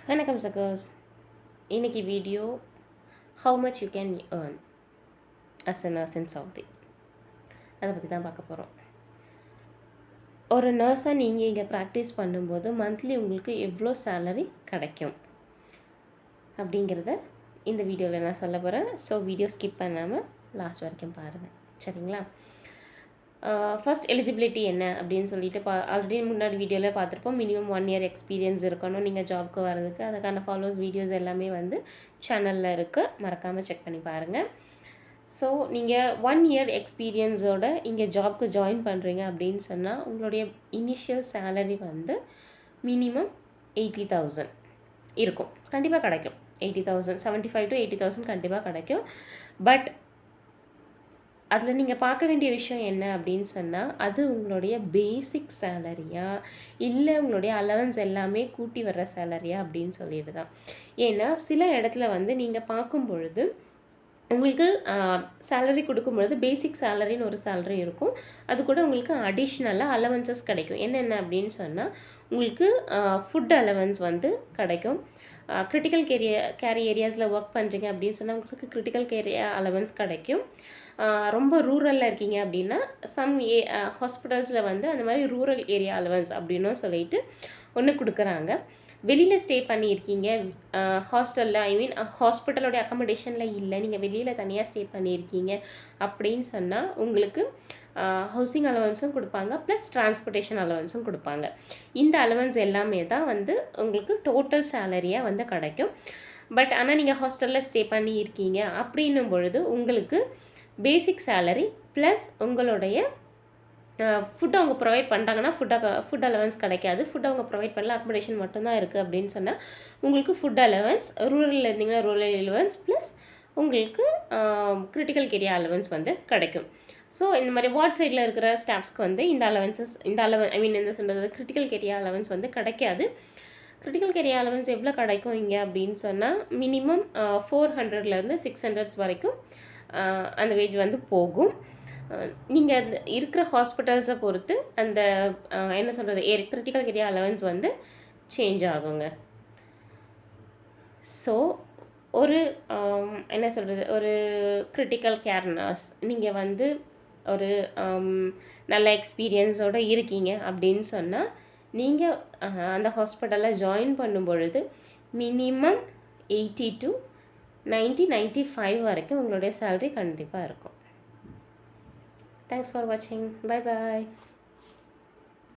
வணக்கம் சகோஸ். இன்னைக்கு video how much you can earn as a nurse in Saudi, அதை பற்றி தான் பார்க்க போகிறோம். ஒரு நர்ஸாக நீங்கள் இங்கே ப்ராக்டிஸ் பண்ணும்போது மந்த்லி உங்களுக்கு எவ்வளோ சேலரி கிடைக்கும் அப்படிங்கிறத இந்த வீடியோவில் நான் சொல்ல போகிறேன். ஸோ வீடியோ ஸ்கிப் பண்ணாமல் லாஸ்ட் வரைக்கும் பாருங்கள், சரிங்களா? ஃபர்ஸ்ட் எலிஜிபிலிட்டி என்ன அப்படின்னு சொல்லிட்டு ஆல்ரெடி முன்னாடி வீடியோவில் பார்த்துருப்போம். மினிமம் 1 இயர் எக்ஸ்பீரியன்ஸ் இருக்கணும் நீங்கள் ஜாப்க்கு வர்றதுக்கு. அதுக்கான ஃபாலோஸ் வீடியோஸ் எல்லாமே வந்து சேனலில் இருக்குது, மறக்காமல் செக் பண்ணி பாருங்கள். ஸோ நீங்கள் 1 இயர் எக்ஸ்பீரியன்ஸோடு இங்கே ஜாப்க்கு ஜாயின் பண்ணுறீங்க அப்படின்னு சொன்னால் உங்களுடைய இனிஷியல் சேலரி வந்து மினிமம் 80,000 இருக்கும். கண்டிப்பாக கிடைக்கும். 80,000, 75 to 80,000 கண்டிப்பாக கிடைக்கும். பட் அதில் நீங்கள் பார்க்க வேண்டிய விஷயம் என்ன அப்படின்னு சொன்னால், அது உங்களுடைய பேசிக் சேலரியா இல்லை உங்களுடைய அலவன்ஸ் எல்லாமே கூட்டி வர்ற சேலரியா அப்படின்னு சொல்லிட்டு தான். ஏன்னா சில இடத்துல வந்து நீங்கள் பார்க்கும் பொழுது உங்களுக்கு சேலரி கொடுக்கும்பொழுது பேசிக் சேலரின்னு ஒரு சேலரி இருக்கும். அது கூட உங்களுக்கு அடிஷ்னலாக அலவன்சஸ் கிடைக்கும். என்னென்ன அப்படின்னு சொன்னால், உங்களுக்கு ஃபுட் அலவன்ஸ் வந்து கிடைக்கும். கிரிட்டிக்கல் கேரி ஏரியாஸில் ஒர்க் பண்ணுறீங்க அப்படின்னு சொன்னால் உங்களுக்கு கிரிட்டிக்கல் கேர் அலவன்ஸ் கிடைக்கும். ரொம்ப ரூரலில் இருக்கீங்க அப்படின்னா ஹாஸ்பிட்டல்ஸில் வந்து அந்த மாதிரி ரூரல் ஏரியா அலவன்ஸ் அப்படின்னும் சொல்லிட்டு ஒன்று கொடுக்குறாங்க. வெளியில் ஸ்டே பண்ணியிருக்கீங்க, ஹாஸ்டலில் ஹாஸ்பிட்டலோடைய அக்கமடேஷனில் இல்லை, நீங்கள் வெளியில் தனியாக ஸ்டே பண்ணியிருக்கீங்க அப்படின்னு சொன்னால் உங்களுக்கு ஹவுசிங் அலவன்ஸும் கொடுப்பாங்க, ப்ளஸ் டிரான்ஸ்போர்ட்டேஷன் அலவன்ஸும் கொடுப்பாங்க. இந்த அலவன்ஸ் எல்லாமே தான் வந்து உங்களுக்கு டோட்டல் சேலரியாக வந்து கிடைக்கும். பட் ஆனால் நீங்கள் ஹாஸ்டலில் ஸ்டே பண்ணியிருக்கீங்க அப்படின்னும் பொழுது உங்களுக்கு பேசிக் சேலரி ப்ளஸ் உங்களுடைய ஃபுட் அவங்க ப்ரொவைட் பண்ணுறாங்கன்னா ஃபுட் அலவன்ஸ் கிடைக்காது. ஃபுட் அவங்க ப்ரொவைட் பண்ணல, அக்கமடேஷன் மட்டும்தான் இருக்குது அப்படின்னு சொன்னால் உங்களுக்கு ஃபுட் அலவன்ஸ், ரூரலில் இருந்தீங்கன்னா ரூரல் அலவன்ஸ் ப்ளஸ் உங்களுக்கு கிரிட்டிக்கல் கேரியா அலவன்ஸ் வந்து கிடைக்கும். ஸோ இந்த மாதிரி வார்ட் சைடில் இருக்கிற ஸ்டாஃப்ஸ்க்கு வந்து இந்த என்ன சொல்கிறது, கிரிட்டிக்கல் கேரியா அலவன்ஸ் வந்து கிடைக்காது. கிரிட்டிக்கல் கேரியா அலவன்ஸ் எவ்வளோ கிடைக்கும் இங்கே அப்படின்னு சொன்னால் மினிமம் 400லேருந்து 600 வரைக்கும் அந்த வேஜ் வந்து போகும். நீங்கள் அந்த இருக்கிற ஹாஸ்பிட்டல்ஸை பொறுத்து அந்த என்ன சொல்கிறது கிரிட்டிக்கல் கேரியா அலவன்ஸ் வந்து சேஞ்ச் ஆகுங்க. ஸோ ஒரு என்ன சொல்கிறது, ஒரு கிரிட்டிக்கல் கேர் நர்ஸ் நீங்கள் வந்து ஒரு நல்ல எக்ஸ்பீரியன்ஸோடு இருக்கீங்க அப்படின்னு சொன்னால் நீங்கள் அந்த ஹாஸ்பிட்டலில் ஜாயின் பண்ணும் பொழுது மினிமம் 80 to 95 வரைக்கும் உங்களுடைய சேலரி கண்டிப்பாக இருக்கும். தேங்க்ஸ் ஃபார் வாட்சிங். Bye bye.